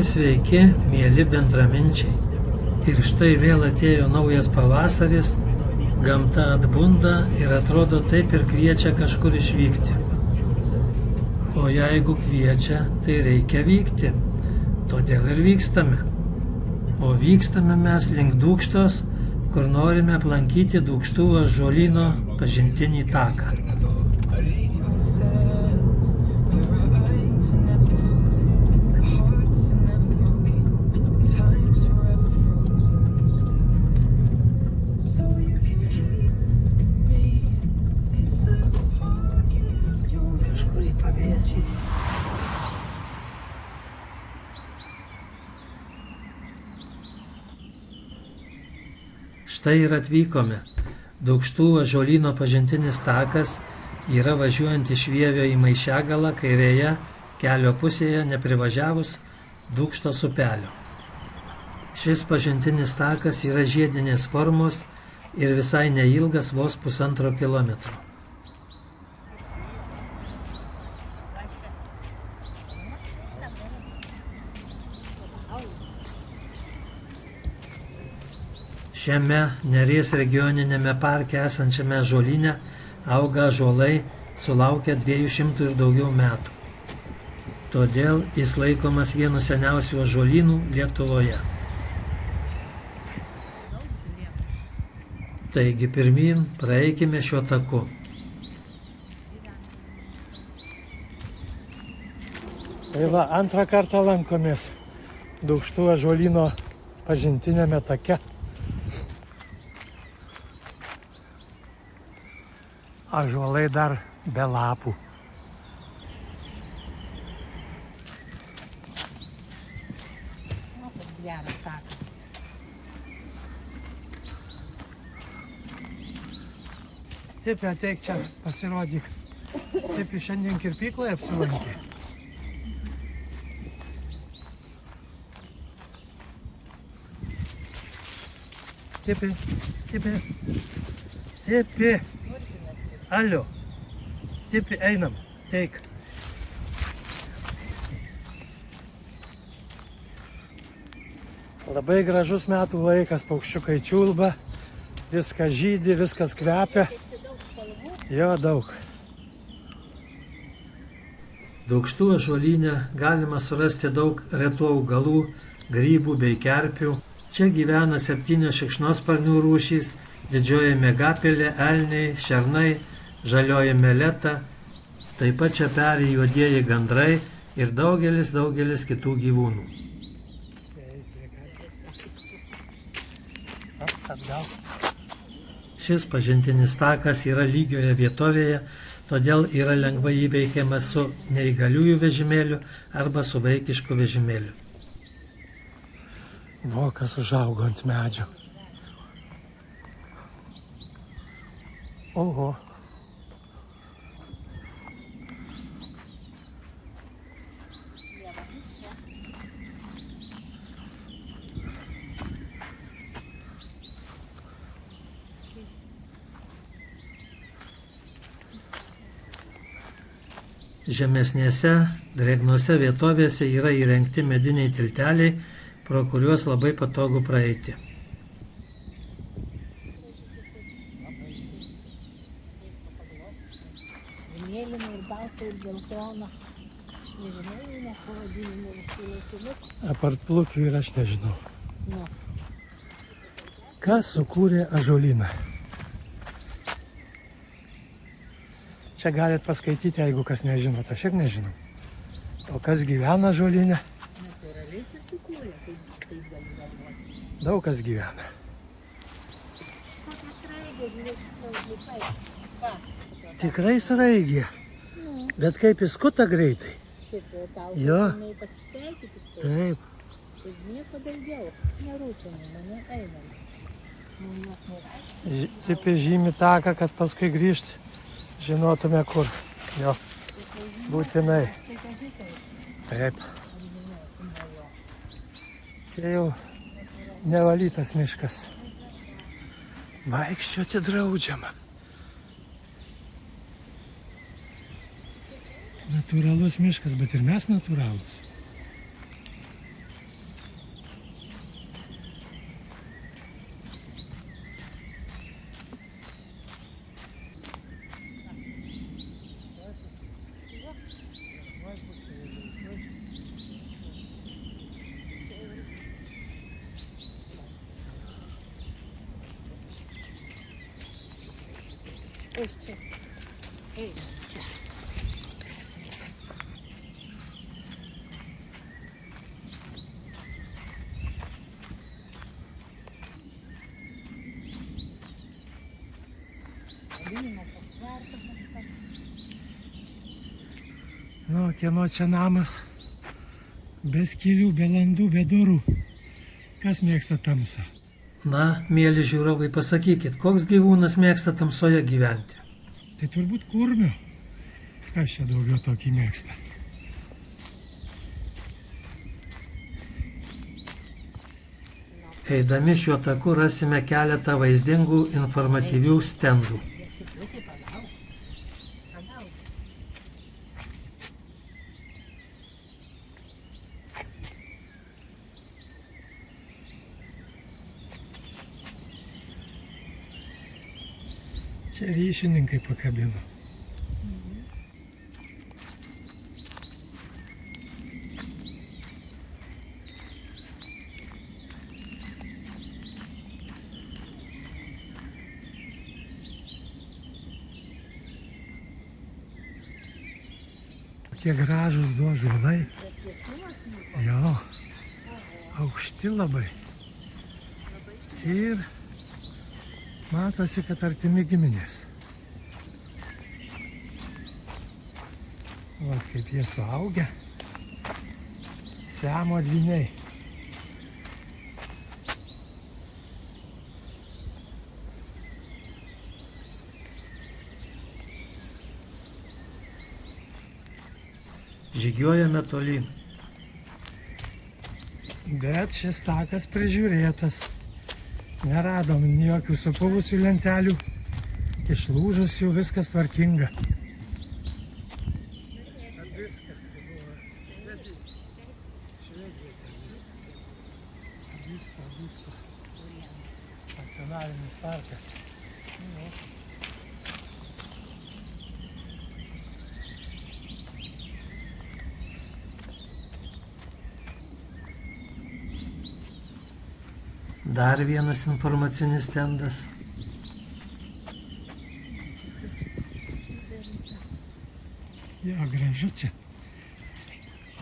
Sveiki, mieli bendraminčiai. Ir štai vėl atėjo naujas pavasaris, gamta atbunda ir atrodo taip ir kviečia kažkur išvykti. O jeigu kviečia, tai reikia vykti. Todėl ir vykstame. O vykstame mes link Dūkštos, kur norime aplankyti Dūkštų ąžuolyno pažintinį taką. Štai ir atvykome. Dūkštų ąžuolyno pažintinis takas yra važiuojant iš Vievio į Maišiagalą kairėje kelio pusėje neprivažiavus Dūkštos upelio. Šis pažintinis takas yra žiedinės formos ir visai neilgas, vos 1,5 kilometro. Šiame Neries regioninėme parke esančiame ąžuolyne auga ąžuolai sulaukę 200 ir daugiau metų. Todėl jis laikomas vienu seniausių ąžuolynų Lietuvoje. Taigi pirmyn praeikime šiuo taku. Tai va, antrą kartą lankomės Dūkštų ąžuolyno pažintinėme take. Ąžuolai dar be lapų. Geras takas. Taip, ateik čia, pasirodyk. Taip, šiandien kirpykloje apsilankė. Tipi. Alio. Tipi, einam. Teik. Labai gražus metų laikas, paukščiukai čiulba, viskas žydi, viskas kvepia. Jo, daug. Dūkštų ąžuolyne galima surasti daug retų augalų, grybų bei kerpių. Čia gyvena 7 šikšnosparnių rūšys, didžioji miegapelė, elniai, šernai, žalioji meleta, taip pat čia peri juodieji gandrai ir daugelis kitų gyvūnų. Šis pažintinis takas yra lygioje vietovėje, todėl yra lengvai įveikiamas su neįgaliųjų vežimėliu arba su vaikišku vežimėliu. Vokas užaugo ant medžio. Oho. Žemesnėse, drėgnose vietovėse yra įrengti mediniai tilteliai, pro kuriuos labai patogu praeiti. Mėlyna ir balta ir geltona. Aš nežinau, net pavadinimų visi laikinukus. Apart plukių ir aš nežinau. Nu. Kas sukūrė ąžuolyną? Čia galit paskaityti, jeigu kas nežinot, aš ir nežinau. O kas gyvena ąžuolyne? Natūraliai susikūrė, taip gali galvoti. Daug kas gyvena. Kokias raigės, nežinau, lipai. Ką? Tikrai sraigė. Bet kaip jis skuta greitai. Taip, o tau Jo. būtinai pasisveikyti. Taip. Ir nieko daugiau. Nerūpini mane, einam. Jos nėra. Tipi žymi taką, kad paskui grįžti žinotume kur. Jo. Būtinai. Taip. Čia jau nevalytas miškas. Vaikščioti draudžiama. Natūralus miškas, bet ir mes natūralus. Eis čia. Eis čia. Nu, kieno čia namas? Be skylių, be landų, be durų. Kas mėgsta tamsą? Na, mėly žiūrovai, pasakykit, koks gyvūnas mėgsta tamsoje gyventi? Tai turbūt kurmio. Kas čia daugiau tokį mėgsta? Eidami šiuo taku rasime keletą vaizdingų informatyvių stendų. Čia ryšininkai pakabino. Kokie gražūs du ąžuolai. Jo, aukšti labai. Ir matosi, kad artimi giminės. Vat kaip jie suaugę. Siamo dvyniai. Žygiuojame tolyn. Bet šis takas prižiūrėtas. Neradom jokių supuvusių lentelių, išlūžusių, viskas tvarkinga. Viskas tai buvo Švedija. Nacionalinis parkas. Dar vienas informacinis stendas. Jo, gražu čia.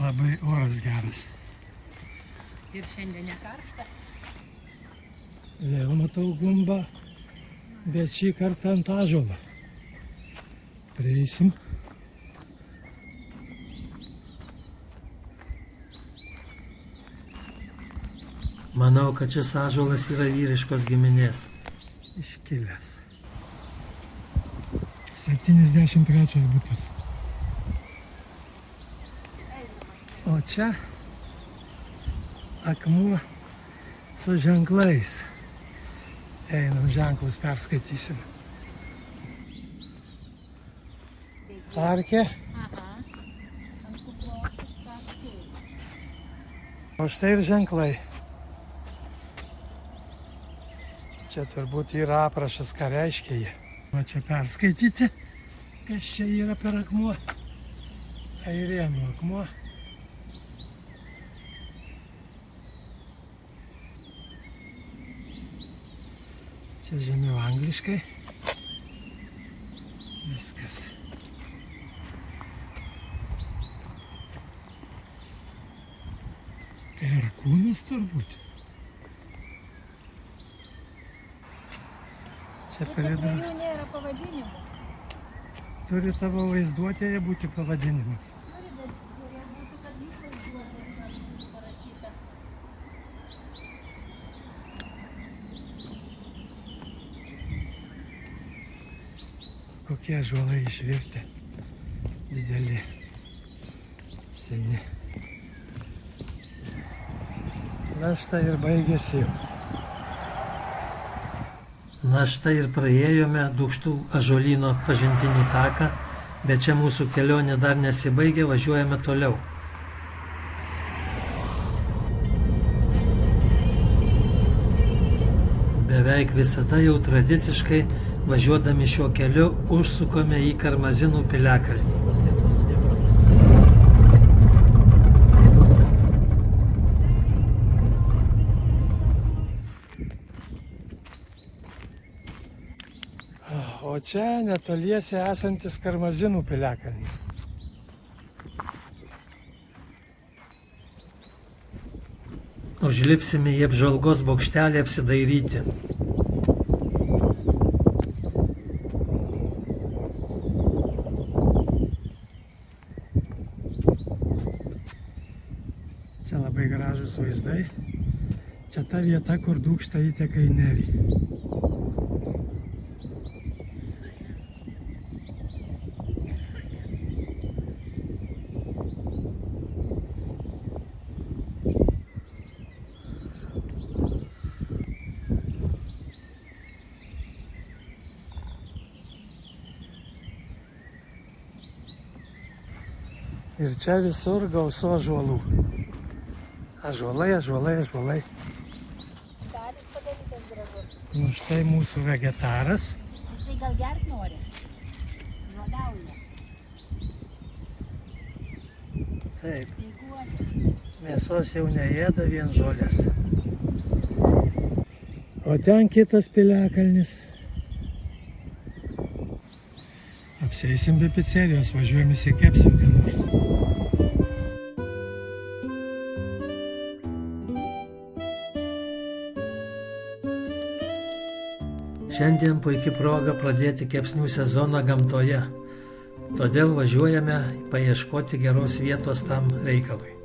Labai oras geras. Ir šiandien nekaršta. Vėl matau gumbą, bet šį kartą ant ąžuolo. Prieisim. Manau, kad šis ąžuolas yra vyriškos giminės. Iškilęs. 73 butas. O čia akmuo su ženklais. Einam, ženklus perskaitysim. Parke. Aha. Ant kupros užkakti. O štai ir ženklai. Čia turbūt yra aprašas, ką reiškia jie. O čia perskaityti, kas čia yra per akmuo. Airėnų akmuo. Čia žemiau angliškai. Viskas. Perkūnas turbūt. Čia Bet čia prie pridurs. jų nėra pavadinimų. Turi tavo vaizduotėje būti pavadinimas. Turi, bet kurie būtų, kad jų vaizduotė būtų parašyta. Kokie ąžuolai išvirtę. Dideli. Seni. Na štai ir baigėsi jau. Na štai ir praėjome Dūkštų ąžuolyno pažintinį taką, bet čia mūsų kelionė dar nesibaigė, važiuojame toliau. Beveik visada jau tradiciškai važiuodami šiuo keliu užsukome į Karmazinų piliakalnį. o čia netoliese esantis Karmazinų piliakalnis. Užlipsime į apžvalgos bokštelį apsidairyti. Čia labai gražus vaizdai. Čia ta vieta, kur Dūkšta įteka į Nerį. Ir čia visur gausu ąžuolų. Ąžuolai, ąžuolai, ąžuolai. Galit padarytas gražus. Nu štai mūsų vegetaras. Jisai gal gert nori? Žoliauja. Taip, Speiguotas. mėsos jau neėda, vien žolės. O ten kitas piliakalnis. Apsieisim be picerijos, važiuojam įsikepsim ką nors. Šiandien puikia proga pradėti kepsnių sezoną gamtoje. Todėl važiuojame paieškoti geros vietos tam reikalui.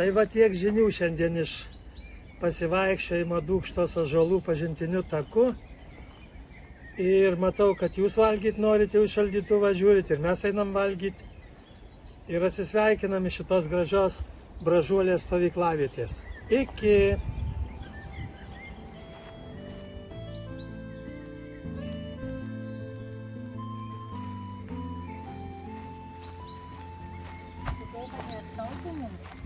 Tai va tiek žinių šiandien iš pasivaikščiojimo Dūkštos ąžuolų pažintiniu taku. Ir matau, kad jūs valgyt norite, jūs šaldytuvą žiūrit ir mes einam valgyt. Ir atsisveikinam iš šitos gražios Bražuolės stovyklavietės. Iki! Jisai mane aptaupė mums.